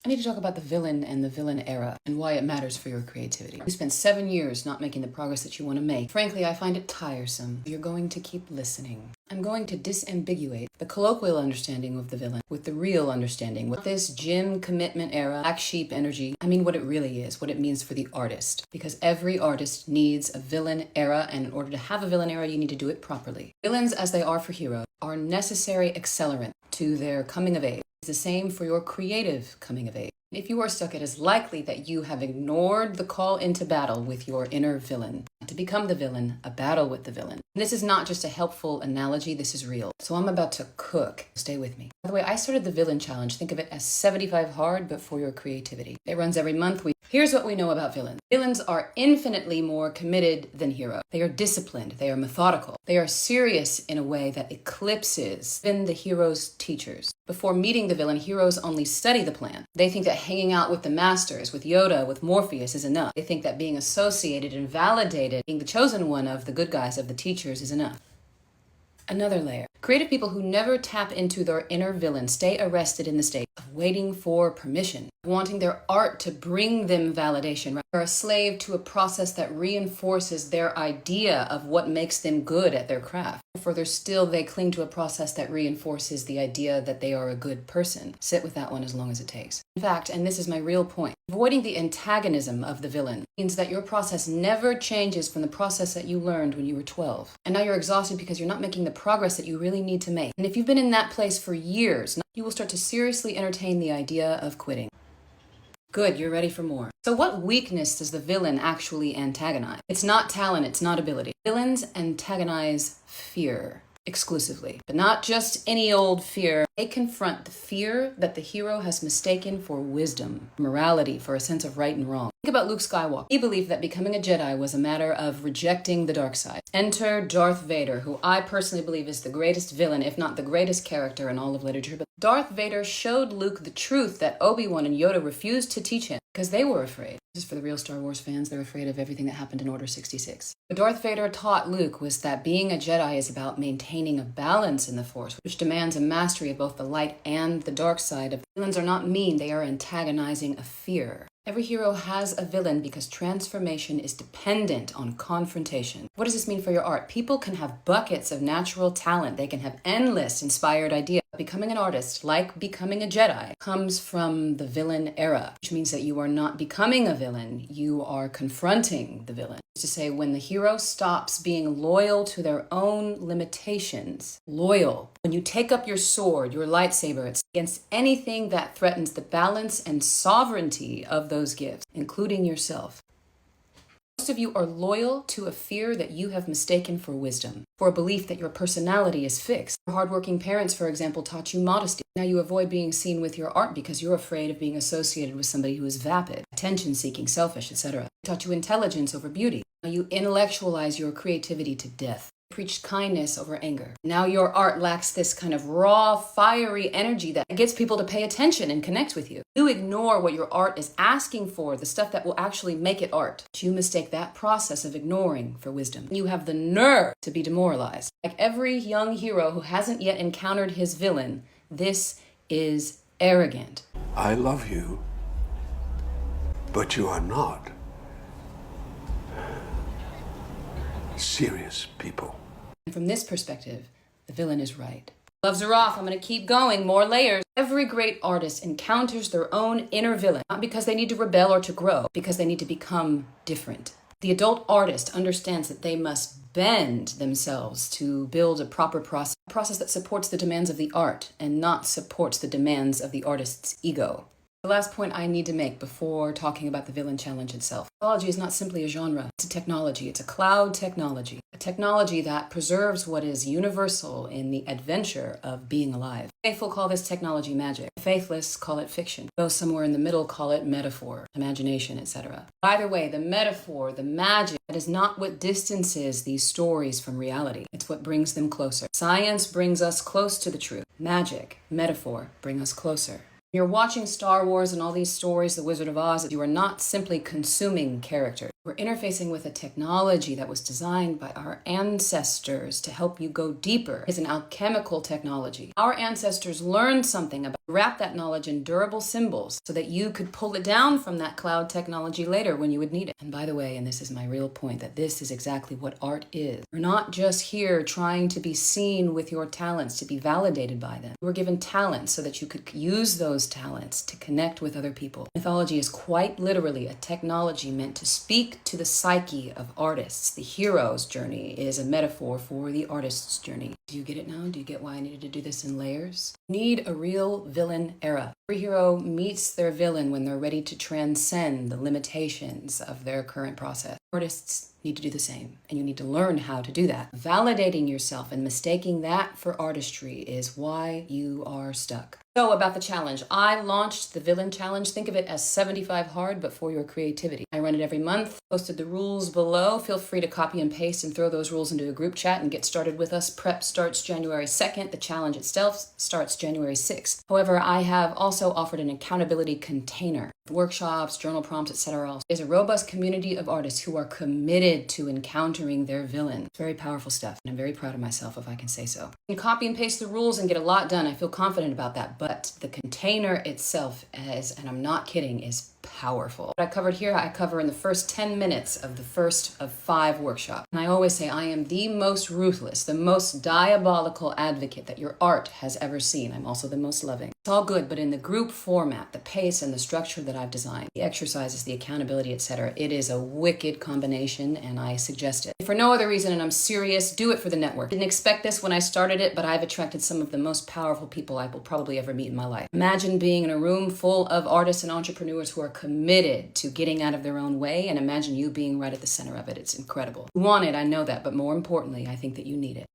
I need to talk about the villain and the villain era and why it matters for your creativity. You spent 7 years not making the progress that you want to make. Frankly, I find it tiresome. You're going to keep listening. I'm going to disambiguate the colloquial understanding of the villain with the real understanding. With this gym commitment era, black sheep energy, I mean what it really is, what it means for the artist. Because every artist needs a villain era, and in order to have a villain era, you need to do it properly. Villains, as they are for heroes, are necessary accelerant to their coming of age. It's the same for your creative coming of age. If you are stuck, it is likely that you have ignored the call into battle with your inner villain. To become the villain, a battle with the villain. And this is not just a helpful analogy, this is real. So I'm about to cook. Stay with me. By the way, I started the Villain Challenge. Think of it as 75 hard, but for your creativity. It runs every month. Here's what we know about villains. Villains are infinitely more committed than heroes. They are disciplined. They are methodical. They are serious in a way that eclipses even the hero's teachers. Before meeting the villain, heroes only study the plan. They think that hanging out with the masters, with Yoda, with Morpheus is enough. They think that being associated and validated, being the chosen one of the good guys, of the teachers, is enough. Another layer. Creative people who never tap into their inner villain stay arrested in the state of waiting for permission, wanting their art to bring them validation. Right? They're a slave to a process that reinforces their idea of what makes them good at their craft. Further still, they cling to a process that reinforces the idea that they are a good person. Sit with that one as long as it takes. In fact, and this is my real point, avoiding the antagonism of the villain means that your process never changes from the process that you learned when you were 12. And now you're exhausted because you're not making the progress that you really need to make. And if you've been in that place for years, you will start to seriously entertain the idea of quitting. Good, you're ready for more. So what weakness does the villain actually antagonize? It's not talent, it's not ability. Villains antagonize fear exclusively, but not just any old fear. They confront the fear that the hero has mistaken for wisdom, morality, for a sense of right and wrong. Think about Luke Skywalker. He believed that becoming a Jedi was a matter of rejecting the dark side. Enter Darth Vader, who I personally believe is the greatest villain, if not the greatest character in all of literature. But Darth Vader showed Luke the truth that Obi-Wan and Yoda refused to teach him because they were afraid. This is for the real Star Wars fans. They're afraid of everything that happened in Order 66. What Darth Vader taught Luke was that being a Jedi is about maintaining a balance in the Force, which demands a mastery of both the light and the dark side. Villains are not mean, they are antagonizing a fear. Every hero has a villain because transformation is dependent on confrontation. What does this mean for your art? People can have buckets of natural talent. They can have endless inspired ideas. Becoming an artist, like becoming a Jedi, comes from the villain era, which means that you are not becoming a villain, you are confronting the villain. To say, when the hero stops being loyal to their own limitations, loyal. When you take up your sword, your lightsaber, it's against anything that threatens the balance and sovereignty of those gifts, including yourself. Most of you are loyal to a fear that you have mistaken for wisdom, for a belief that your personality is fixed. Your hardworking parents, for example, taught you modesty. Now you avoid being seen with your art because you're afraid of being associated with somebody who is vapid, attention-seeking, selfish, etc. They taught you intelligence over beauty. Now you intellectualize your creativity to death. Preached kindness over anger. Now your art lacks this kind of raw, fiery energy that gets people to pay attention and connect with you. You ignore what your art is asking for, the stuff that will actually make it art. You mistake that process of ignoring for wisdom. You have the nerve to be demoralized. Like every young hero who hasn't yet encountered his villain, this is arrogant. I love you, but you are not serious people. And from this perspective, the villain is right. Gloves are off. I'm going to keep going. More layers. Every great artist encounters their own inner villain, not because they need to rebel or to grow, because they need to become different. The adult artist understands that they must bend themselves to build a proper process that supports the demands of the art and not supports the demands of the artist's ego. The last point I need to make before talking about the Villain Challenge itself. Mythology is not simply a genre, it's a technology. It's a cloud technology. A technology that preserves what is universal in the adventure of being alive. Faithful call this technology magic. Faithless call it fiction. Those somewhere in the middle call it metaphor, imagination, etc. Either way, the metaphor, the magic, that is not what distances these stories from reality. It's what brings them closer. Science brings us close to the truth. Magic, metaphor, bring us closer. You're watching Star Wars and all these stories, The Wizard of Oz, you are not simply consuming characters. We're interfacing with a technology that was designed by our ancestors to help you go deeper. It's an alchemical technology. Our ancestors learned something about wrap that knowledge in durable symbols so that you could pull it down from that cloud technology later when you would need it. And by the way, and this is my real point, that this is exactly what art is. We're not just here trying to be seen with your talents, to be validated by them. You were given talents so that you could use those talents to connect with other people. Mythology is quite literally a technology meant to speak to the psyche of artists. The hero's journey is a metaphor for the artist's journey. Do you get it now? Do you get why I needed to do this in layers? You need a real villain era. Every hero meets their villain when they're ready to transcend the limitations of their current process. Artists need to do the same, and you need to learn how to do that. Validating yourself and mistaking that for artistry is why you are stuck. So about the challenge, I launched the Villain Challenge. Think of it as 75 hard, but for your creativity. I run it every month, posted the rules below. Feel free to copy and paste and throw those rules into a group chat and get started with us. Prep starts January 2nd. The challenge itself starts January 6th. However, I have also offered an accountability container. Workshops, journal prompts, etc. There's a robust community of artists who are committed to encountering their villain. It's very powerful stuff, and I'm very proud of myself if I can say so. You can copy and paste the rules and get a lot done. I feel confident about that, but the container itself is, and I'm not kidding, is powerful. What I covered here, I cover in the first 10 minutes of the first of 5 workshops. And I always say I am the most ruthless, the most diabolical advocate that your art has ever seen. I'm also the most loving. It's all good, but in the group format, the pace and the structure that I've designed, the exercises, the accountability, etc., it is a wicked combination, and I suggest it. For no other reason, and I'm serious, do it for the network. Didn't expect this when I started it, but I've attracted some of the most powerful people I will probably ever meet in my life. Imagine being in a room full of artists and entrepreneurs who are committed to getting out of their own way, and imagine you being right at the center of it. It's incredible. You want it, I know that, but more importantly, I think that you need it.